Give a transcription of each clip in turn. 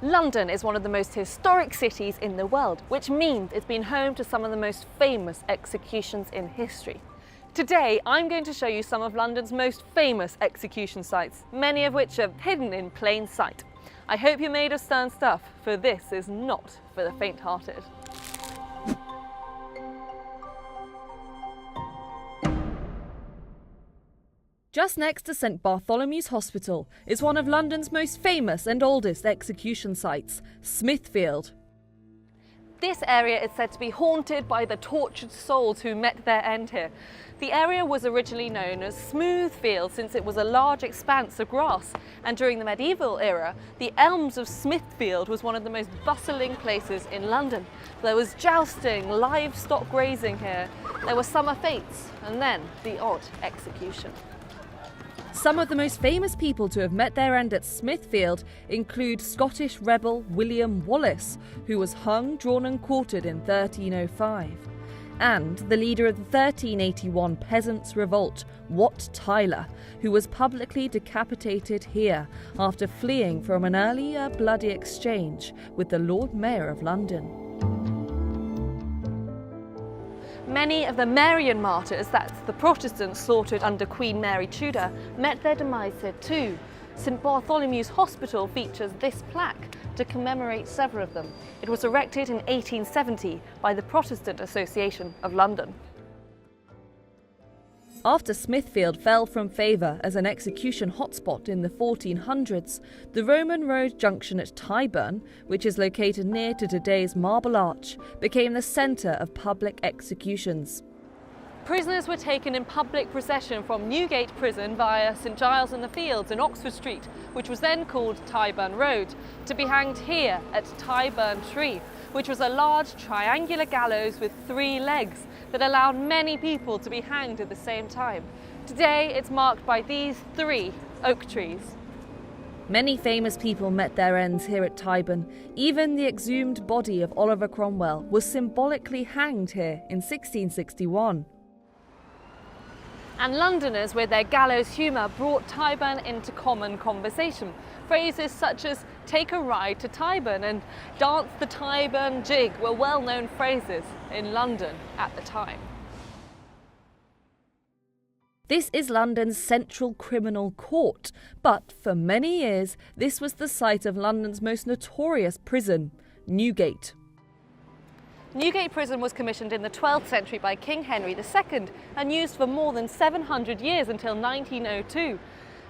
London is one of the most historic cities in the world, which means it's been home to some of the most famous executions in history. Today, I'm going to show you some of London's most famous execution sites, many of which are hidden in plain sight. I hope you're made of stern stuff, for this is not for the faint-hearted. Just next to St Bartholomew's Hospital is one of London's most famous and oldest execution sites, Smithfield. This area is said to be haunted by the tortured souls who met their end here. The area was originally known as Smoothfield since it was a large expanse of grass, and during the medieval era, the Elms of Smithfield was one of the most bustling places in London. There was jousting, livestock grazing here, there were summer fetes, and then the odd execution. Some of the most famous people to have met their end at Smithfield include Scottish rebel William Wallace, who was hung, drawn and quartered in 1305, and the leader of the 1381 Peasants' Revolt, Wat Tyler, who was publicly decapitated here after fleeing from an earlier bloody exchange with the Lord Mayor of London. Many of the Marian martyrs, that's the Protestants slaughtered under Queen Mary Tudor, met their demise here too. St Bartholomew's Hospital features this plaque to commemorate several of them. It was erected in 1870 by the Protestant Association of London. After Smithfield fell from favour as an execution hotspot in the 1400s, the Roman road junction at Tyburn, which is located near to today's Marble Arch, became the centre of public executions. Prisoners were taken in public procession from Newgate Prison via St Giles in the Fields in Oxford Street, which was then called Tyburn Road, to be hanged here at Tyburn Tree, which was a large triangular gallows with 3 legs that allowed many people to be hanged at the same time. Today it's marked by these 3 oak trees. Many famous people met their ends here at Tyburn. Even the exhumed body of Oliver Cromwell was symbolically hanged here in 1661. And Londoners, with their gallows humour, brought Tyburn into common conversation. Phrases such as "take a ride to Tyburn" and "dance the Tyburn jig" were well-known phrases in London at the time. This is London's central criminal court, but for many years this was the site of London's most notorious prison, Newgate. Newgate Prison was commissioned in the 12th century by King Henry II and used for more than 700 years until 1902.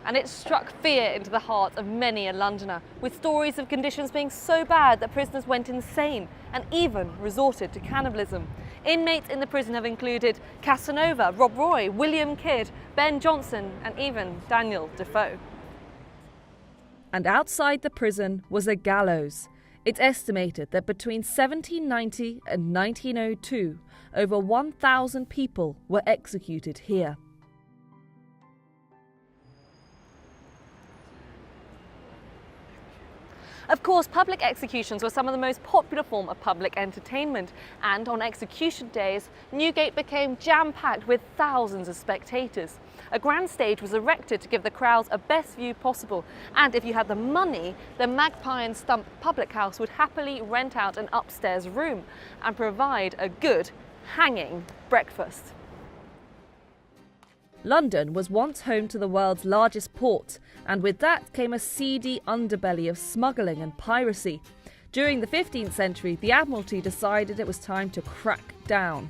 And it struck fear into the heart of many a Londoner, with stories of conditions being so bad that prisoners went insane and even resorted to cannibalism. Inmates in the prison have included Casanova, Rob Roy, William Kidd, Ben Jonson and even Daniel Defoe. And outside the prison was a gallows. It's estimated that between 1790 and 1902, over 1,000 people were executed here. Of course, public executions were some of the most popular form of public entertainment, and on execution days, Newgate became jam-packed with thousands of spectators. A grand stage was erected to give the crowds a best view possible, and if you had the money, the Magpie and Stump Public House would happily rent out an upstairs room and provide a good hanging breakfast. London was once home to the world's largest port, and with that came a seedy underbelly of smuggling and piracy. During the 15th century, the Admiralty decided it was time to crack down.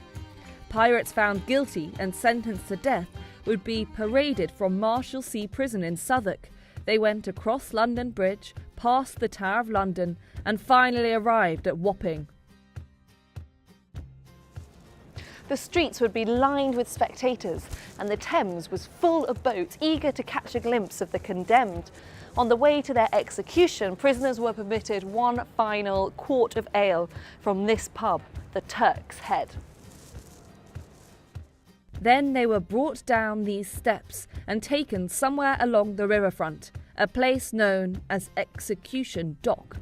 Pirates found guilty and sentenced to death would be paraded from Marshalsea Prison in Southwark. They went across London Bridge, past the Tower of London, and finally arrived at Wapping. The streets would be lined with spectators, and the Thames was full of boats eager to catch a glimpse of the condemned. On the way to their execution, prisoners were permitted one final quart of ale from this pub, the Turk's Head. Then they were brought down these steps and taken somewhere along the riverfront, a place known as Execution Dock.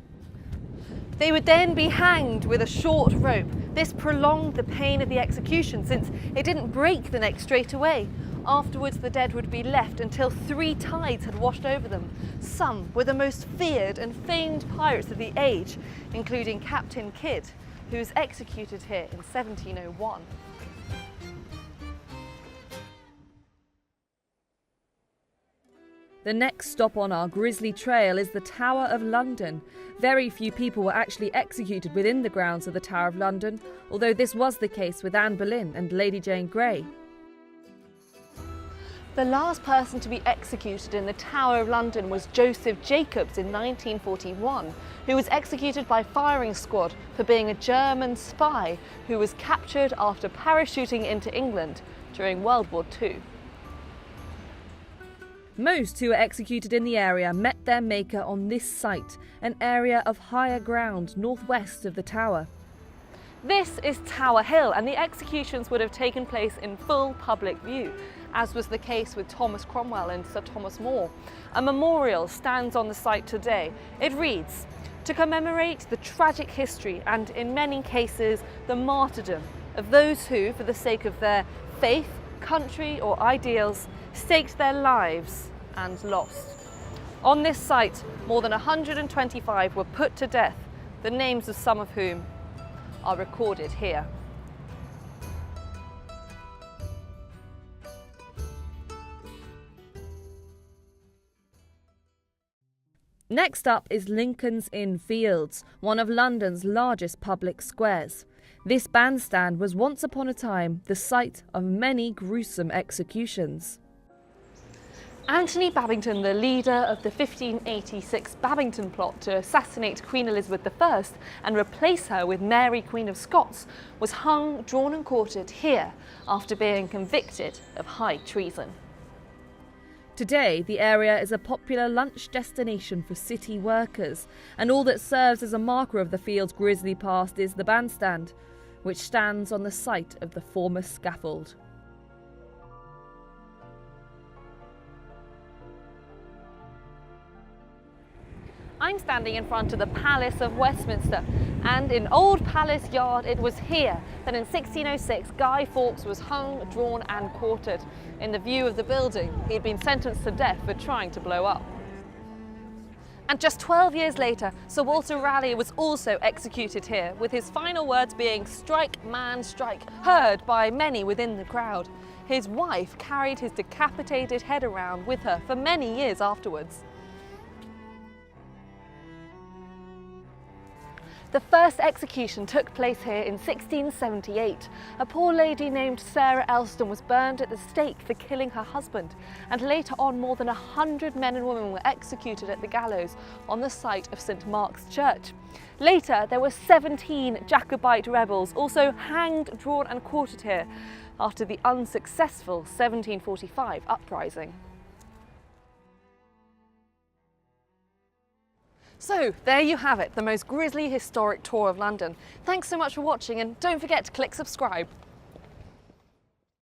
They would then be hanged with a short rope. This prolonged the pain of the execution since it didn't break the neck straight away. Afterwards, the dead would be left until 3 tides had washed over them. Some were the most feared and famed pirates of the age, including Captain Kidd, who was executed here in 1701. The next stop on our grisly trail is the Tower of London. Very few people were actually executed within the grounds of the Tower of London, although this was the case with Anne Boleyn and Lady Jane Grey. The last person to be executed in the Tower of London was Joseph Jacobs in 1941, who was executed by firing squad for being a German spy who was captured after parachuting into England during World War II. Most who were executed in the area met their maker on this site, an area of higher ground northwest of the tower. This is Tower Hill, and the executions would have taken place in full public view, as was the case with Thomas Cromwell and Sir Thomas More. A memorial stands on the site today. It reads, "To commemorate the tragic history and, in many cases, the martyrdom of those who, for the sake of their faith, country or ideals, staked their lives and lost." On this site, more than 125 were put to death, the names of some of whom are recorded here. Next up is Lincoln's Inn Fields, one of London's largest public squares. This bandstand was once upon a time the site of many gruesome executions. Anthony Babington, the leader of the 1586 Babington plot to assassinate Queen Elizabeth I and replace her with Mary, Queen of Scots, was hung, drawn and quartered here after being convicted of high treason. Today, the area is a popular lunch destination for city workers, and all that serves as a marker of the field's grisly past is the bandstand, which stands on the site of the former scaffold. I'm standing in front of the Palace of Westminster, and in Old Palace Yard it was here that in 1606 Guy Fawkes was hung, drawn and quartered. In the view of the building, he had been sentenced to death for trying to blow up. And just 12 years later, Sir Walter Raleigh was also executed here, with his final words being "Strike, man, strike," heard by many within the crowd. His wife carried his decapitated head around with her for many years afterwards. The first execution took place here in 1678. A poor lady named Sarah Elston was burned at the stake for killing her husband, and later on more than 100 men and women were executed at the gallows on the site of St Mark's Church. Later there were 17 Jacobite rebels also hanged, drawn and quartered here after the unsuccessful 1745 uprising. So there you have it, the most grisly historic tour of London. Thanks so much for watching, and don't forget to click subscribe.